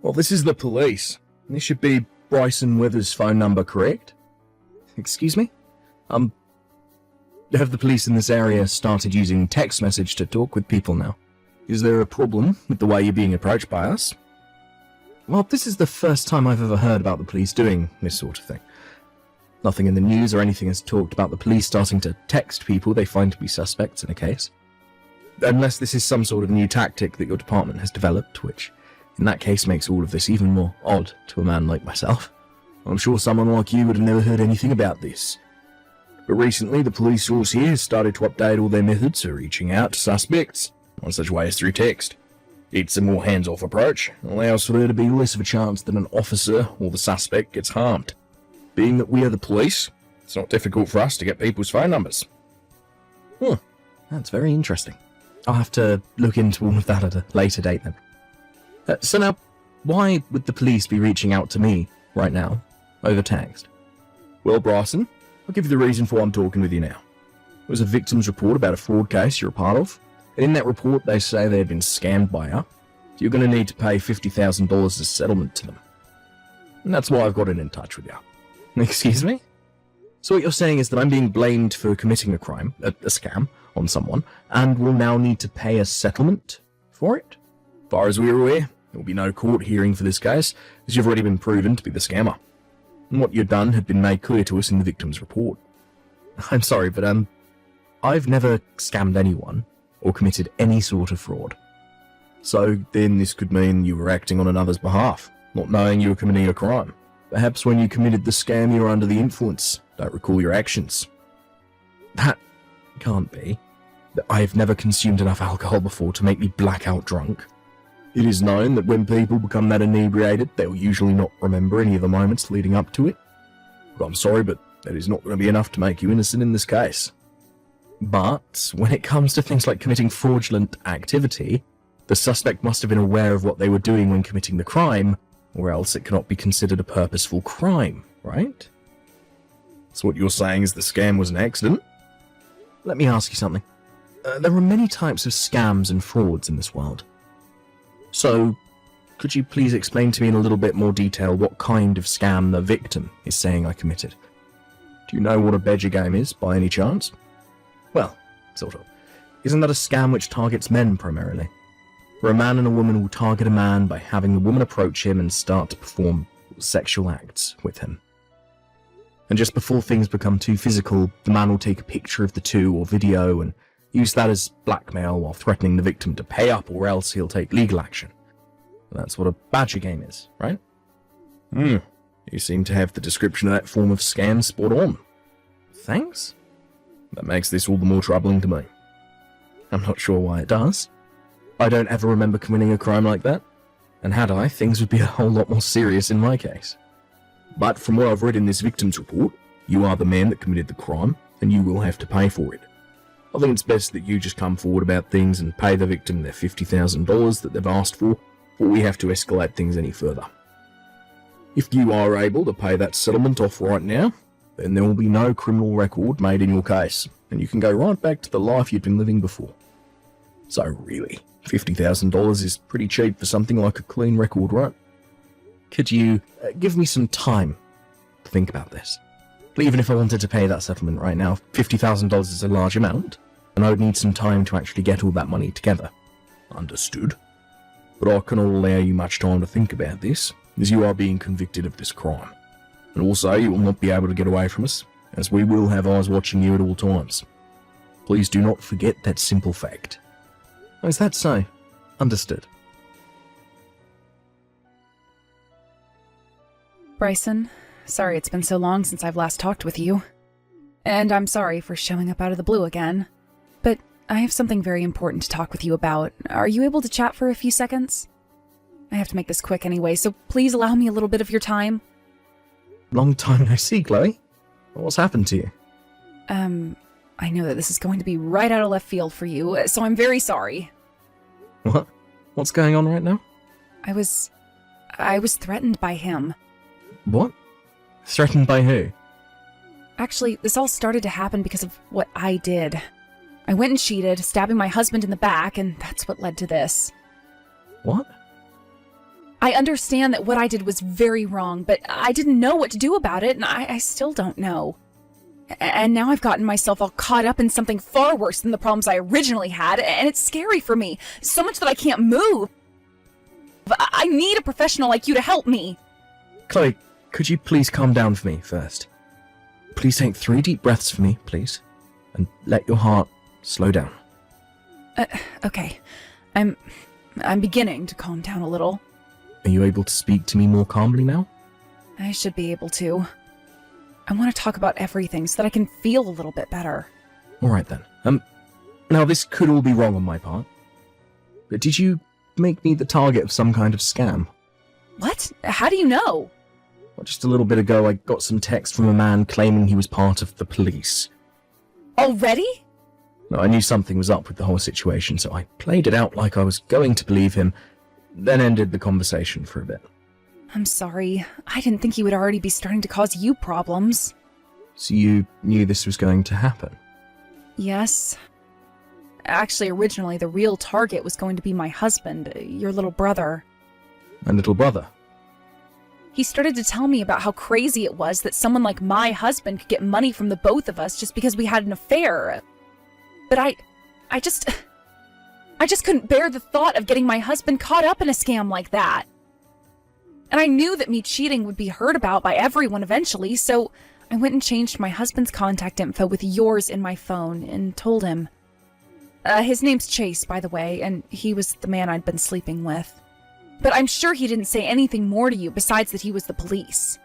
Well, this is the police. This should be Bryson Withers' phone number, correct? Excuse me? Have the police in this area started using text message to talk with people now? Is there a problem with the way you're being approached by us? Well, this is the first time I've ever heard about the police doing this sort of thing. Nothing in the news or anything has talked about the police starting to text people they find to be suspects in a case. Unless this is some sort of new tactic that your department has developed, which in that case makes all of this even more odd to a man like myself. I'm sure someone like you would have never heard anything about this. But recently, the police force here has started to update all their methods of reaching out to suspects, one such way as through text. It's a more hands-off approach, and allows for there to be less of a chance that an officer or the suspect gets harmed. Being that we are the police, it's not difficult for us to get people's phone numbers. That's very interesting. I'll have to look into all of that at a later date then. So now, why would the police be reaching out to me right now, over text? Well, Bryson, I'll give you the reason for why I'm talking with you now. It was a victim's report about a fraud case you're a part of, and in that report they say they had been scammed by you. You're going to need to pay $50,000 as settlement to them. And that's why I've gotten in touch with you. Excuse me? So what you're saying is that I'm being blamed for committing a crime, a scam, on someone, and will now need to pay a settlement for it? As far as we're aware, there will be no court hearing for this case, as you've already been proven to be the scammer. And what you've done had been made clear to us in the victim's report. I'm sorry, but I've never scammed anyone, or committed any sort of fraud. So then this could mean you were acting on another's behalf, not knowing you were committing a crime. Perhaps when you committed the scam you were under the influence, don't recall your actions. That can't be. I've never consumed enough alcohol before to make me blackout drunk. It is known that when people become that inebriated, they will usually not remember any of the moments leading up to it. But I'm sorry, but that is not going to be enough to make you innocent in this case. But when it comes to things like committing fraudulent activity, the suspect must have been aware of what they were doing when committing the crime, or else it cannot be considered a purposeful crime, right? So what you're saying is the scam was an accident? Let me ask you something. There are many types of scams and frauds in this world. So, could you please explain to me in a little bit more detail what kind of scam the victim is saying I committed? Do you know what a badger game is, by any chance? Well, sort of. Isn't that a scam which targets men primarily? Where a man and a woman will target a man by having the woman approach him and start to perform sexual acts with him. And just before things become too physical, the man will take a picture of the two or video and use that as blackmail while threatening the victim to pay up, or else he'll take legal action. That's what a badger game is, right? You seem to have the description of that form of scam spot on. Thanks? That makes this all the more troubling to me. I'm not sure why it does. I don't ever remember committing a crime like that, and had I, things would be a whole lot more serious in my case. But from what I've read in this victim's report, you are the man that committed the crime, and you will have to pay for it. I think it's best that you just come forward about things and pay the victim their $50,000 that they've asked for, before we have to escalate things any further. If you are able to pay that settlement off right now, then there will be no criminal record made in your case, and you can go right back to the life you'd been living before. So really, $50,000 is pretty cheap for something like a clean record, right? Could you give me some time to think about this? Even if I wanted to pay that settlement right now, $50,000 is a large amount, and I would need some time to actually get all that money together. Understood. But I cannot allow you much time to think about this, as you are being convicted of this crime. And also, you will not be able to get away from us, as we will have eyes watching you at all times. Please do not forget that simple fact. Oh, is that so? Understood. Bryson, sorry it's been so long since I've last talked with you. And I'm sorry for showing up out of the blue again. But I have something very important to talk with you about. Are you able to chat for a few seconds? I have to make this quick anyway, so please allow me a little bit of your time. Long time no see, Chloe. What's happened to you? I know that this is going to be right out of left field for you, so I'm very sorry. What? What's going on right now? I was threatened by him. What? Threatened by who? Actually, this all started to happen because of what I did. I went and cheated, stabbing my husband in the back, and that's what led to this. What? I understand that what I did was very wrong, but I didn't know what to do about it, and I still don't know. And now I've gotten myself all caught up in something far worse than the problems I originally had, and it's scary for me, so much that I can't move. I need a professional like you to help me. Chloe, could you please calm down for me first? Please take 3 deep breaths for me, please. And let your heart slow down. Okay. I'm beginning to calm down a little. Are you able to speak to me more calmly now? I should be able to. I want to talk about everything so that I can feel a little bit better. Alright then. Now this could all be wrong on my part. But did you make me the target of some kind of scam? What? How do you know? Well, just a little bit ago I got some text from a man claiming he was part of the police. Already? No, I knew something was up with the whole situation, so I played it out like I was going to believe him, then ended the conversation for a bit. I'm sorry. I didn't think he would already be starting to cause you problems. So you knew this was going to happen? Yes. Actually, originally the real target was going to be my husband, your little brother. My little brother? He started to tell me about how crazy it was that someone like my husband could get money from the both of us just because we had an affair. But I just couldn't bear the thought of getting my husband caught up in a scam like that. And I knew that me cheating would be heard about by everyone eventually, so I went and changed my husband's contact info with yours in my phone and told him. His name's Chase, by the way, and he was the man I'd been sleeping with. But I'm sure he didn't say anything more to you besides that he was the police.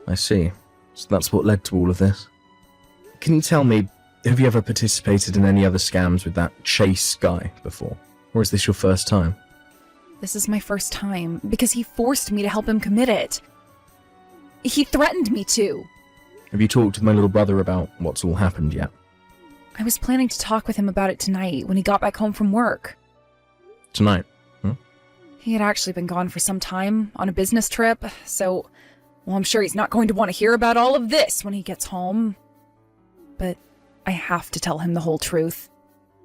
I see. So that's what led to all of this. Can you tell me, have you ever participated in any other scams with that Chase guy before? Or is this your first time? This is my first time, because he forced me to help him commit it. He threatened me to. Have you talked with my little brother about what's all happened yet? I was planning to talk with him about it tonight when he got back home from work. Tonight? He had actually been gone for some time on a business trip, so, well, I'm sure he's not going to want to hear about all of this when he gets home. But I have to tell him the whole truth.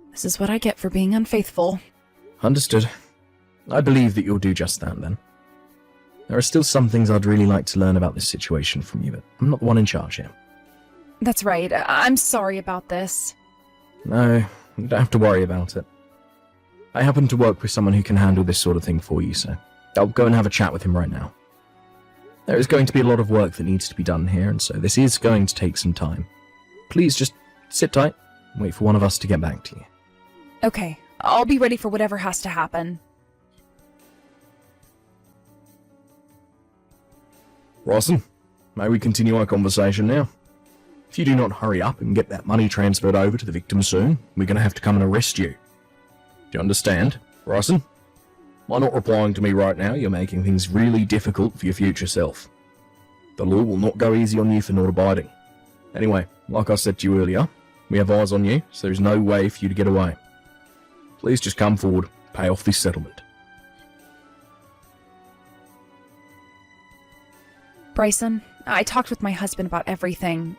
This is what I get for being unfaithful. Understood. I believe that you'll do just that, then. There are still some things I'd really like to learn about this situation from you, but I'm not the one in charge here. That's right. I'm sorry about this. No, you don't have to worry about it. I happen to work with someone who can handle this sort of thing for you, so I'll go and have a chat with him right now. There is going to be a lot of work that needs to be done here, and so this is going to take some time. Please just sit tight and wait for one of us to get back to you. Okay, I'll be ready for whatever has to happen. Rawson, may we continue our conversation now? If you do not hurry up and get that money transferred over to the victim soon, we're going to have to come and arrest you. Do you understand, Rawson? By not replying to me right now, you're making things really difficult for your future self. The law will not go easy on you for not abiding. Anyway, like I said to you earlier, we have eyes on you, so there's no way for you to get away. Please just come forward, pay off this settlement. Bryson, I talked with my husband about everything.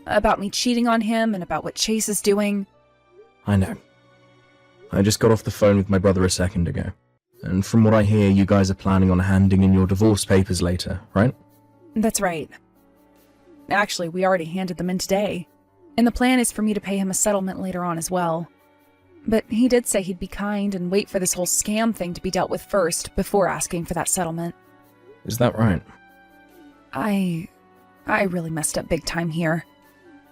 About me cheating on him and about what Chase is doing. I know. I just got off the phone with my brother a second ago. And from what I hear, you guys are planning on handing in your divorce papers later, right? That's right. Actually, we already handed them in today. And the plan is for me to pay him a settlement later on as well. But he did say he'd be kind and wait for this whole scam thing to be dealt with first before asking for that settlement. Is that right? I really messed up big time here.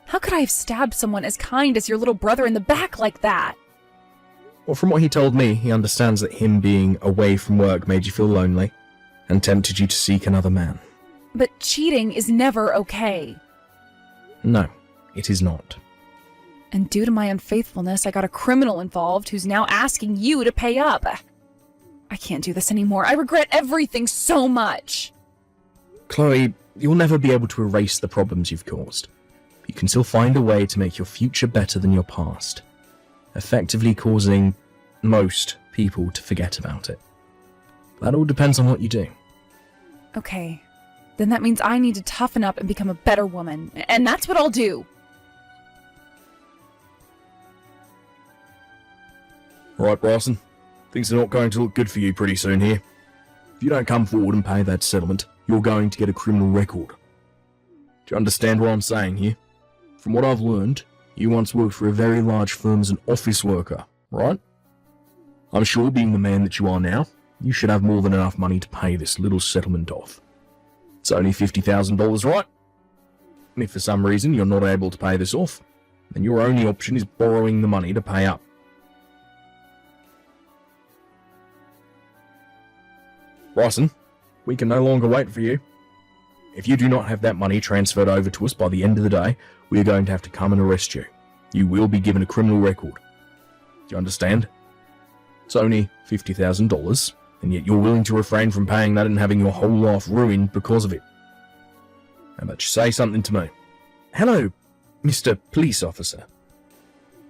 How could I have stabbed someone as kind as your little brother in the back like that? Well, from what he told me, he understands that him being away from work made you feel lonely and tempted you to seek another man. But cheating is never okay. No, it is not. And due to my unfaithfulness, I got a criminal involved who's now asking you to pay up. I can't do this anymore. I regret everything so much. Chloe, you'll never be able to erase the problems you've caused. You can still find a way to make your future better than your past, effectively causing most people to forget about it. That all depends on what you do. Okay, then that means I need to toughen up and become a better woman, and that's what I'll do. Right, Bryson. Things are not going to look good for you pretty soon here. If you don't come forward and pay that settlement, you're going to get a criminal record. Do you understand what I'm saying here? From what I've learned, you once worked for a very large firm as an office worker, right? I'm sure, being the man that you are now, you should have more than enough money to pay this little settlement off. It's only $50,000, right? And if for some reason you're not able to pay this off, then your only option is borrowing the money to pay up. Bryson, we can no longer wait for you. If you do not have that money transferred over to us by the end of the day, we are going to have to come and arrest you. You will be given a criminal record. Do you understand? It's only $50,000, and yet you're willing to refrain from paying that and having your whole life ruined because of it. How about you say something to me? Hello, Mr. Police Officer.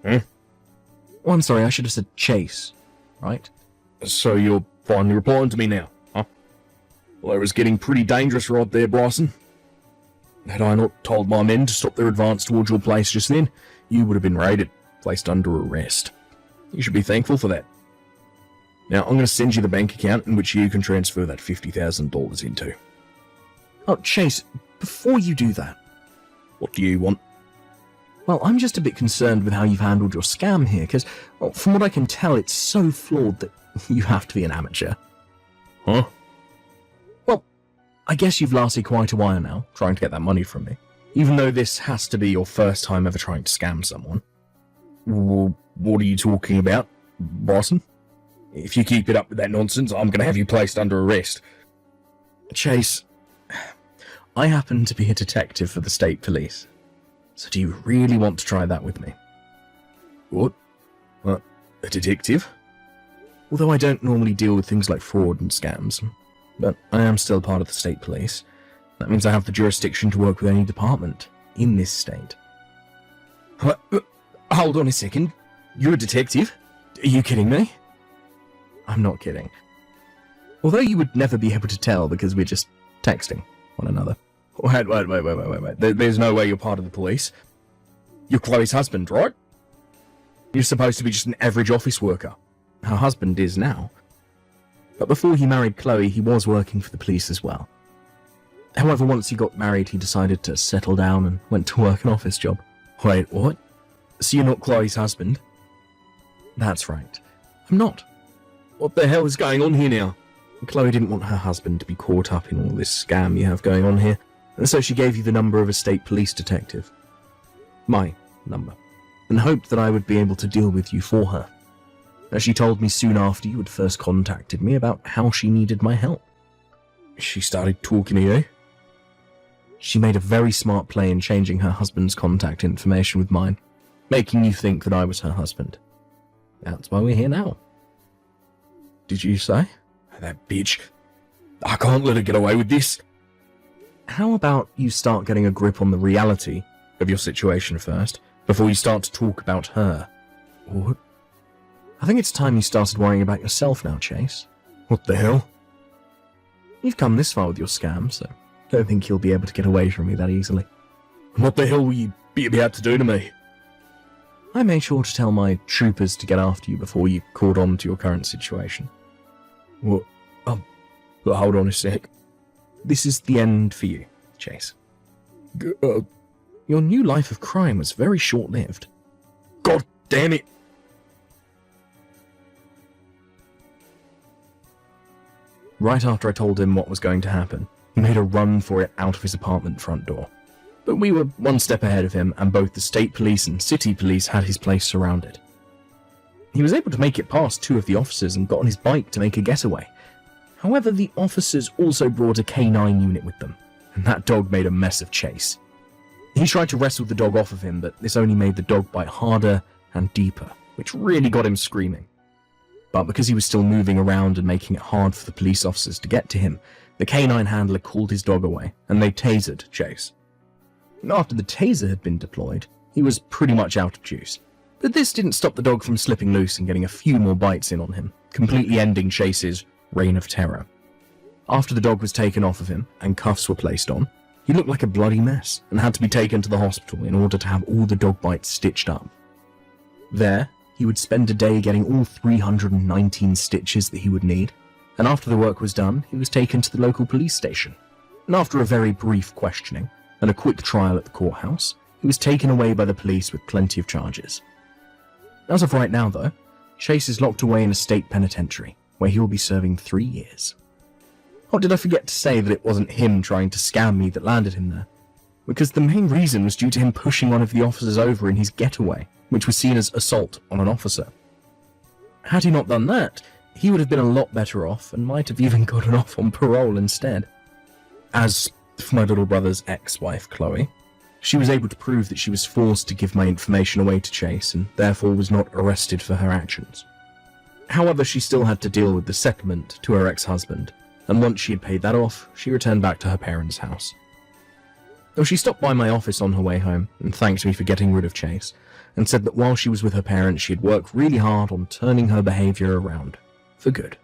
Oh, I'm sorry, I should have said Chase, right? So you're finally replying to me now, huh? Well, it was getting pretty dangerous right there, Bryson. Had I not told my men to stop their advance towards your place just then, you would have been raided, placed under arrest. You should be thankful for that. Now, I'm going to send you the bank account in which you can transfer that $50,000 into. Oh, Chase, before you do that... What do you want? Well, I'm just a bit concerned with how you've handled your scam here, because, well, from what I can tell, it's so flawed that you have to be an amateur. Huh? Well, I guess you've lasted quite a while now, trying to get that money from me, even though this has to be your first time ever trying to scam someone. Well, what are you talking about, Bryson? If you keep it up with that nonsense, I'm going to have you placed under arrest. Chase, I happen to be a detective for the state police. So do you really want to try that with me? What? A detective? Although I don't normally deal with things like fraud and scams, but I am still part of the state police. That means I have the jurisdiction to work with any department in this state. Hold on a second. You're a detective? Are you kidding me? I'm not kidding. Although you would never be able to tell because we're just texting one another. Wait. There's no way you're part of the police. You're Chloe's husband, right? You're supposed to be just an average office worker. Her husband is now. But before he married Chloe, he was working for the police as well. However, once he got married, he decided to settle down and went to work an office job. Wait, what? So you're not Chloe's husband? That's right. I'm not. What the hell is going on here now? Chloe didn't want her husband to be caught up in all this scam you have going on here, and so she gave you the number of a state police detective. My number. And hoped that I would be able to deal with you for her. As she told me soon after you had first contacted me about how she needed my help. She started talking to you? She made a very smart play in changing her husband's contact information with mine, making you think that I was her husband. That's why we're here now. Did you say? That bitch. I can't let her get away with this. How about you start getting a grip on the reality of your situation first, before you start to talk about her? What? I think it's time you started worrying about yourself now, Chase. What the hell? You've come this far with your scam, so I don't think you'll be able to get away from me that easily. What the hell will you be about to do to me? I made sure to tell my troopers to get after you before you caught on to your current situation. What? But hold on a sec. This is the end for you, Chase. Your new life of crime was very short-lived. God damn it! Right after I told him what was going to happen, he made a run for it out of his apartment front door. But we were one step ahead of him, and both the state police and city police had his place surrounded. He was able to make it past two of the officers and got on his bike to make a getaway. However, the officers also brought a K9 unit with them, and that dog made a mess of Chase. He tried to wrestle the dog off of him, but this only made the dog bite harder and deeper, which really got him screaming. But because he was still moving around and making it hard for the police officers to get to him, the K9 handler called his dog away, and they tasered Chase. And after the taser had been deployed, he was pretty much out of juice. But this didn't stop the dog from slipping loose and getting a few more bites in on him, completely ending Chase's reign of terror. After the dog was taken off of him and cuffs were placed on, he looked like a bloody mess and had to be taken to the hospital in order to have all the dog bites stitched up. There, he would spend a day getting all 319 stitches that he would need, and after the work was done, he was taken to the local police station. And after a very brief questioning and a quick trial at the courthouse, he was taken away by the police with plenty of charges. As of right now, though, Chase is locked away in a state penitentiary, where he will be serving 3 years. Oh, did I forget to say that it wasn't him trying to scam me that landed him there? Because the main reason was due to him pushing one of the officers over in his getaway, which was seen as assault on an officer. Had he not done that, he would have been a lot better off and might have even gotten off on parole instead. As for my little brother's ex-wife, Chloe, she was able to prove that she was forced to give my information away to Chase and therefore was not arrested for her actions. However, she still had to deal with the settlement to her ex-husband, and once she had paid that off, she returned back to her parents' house. Though she stopped by my office on her way home and thanked me for getting rid of Chase, and said that while she was with her parents, she had worked really hard on turning her behaviour around for good.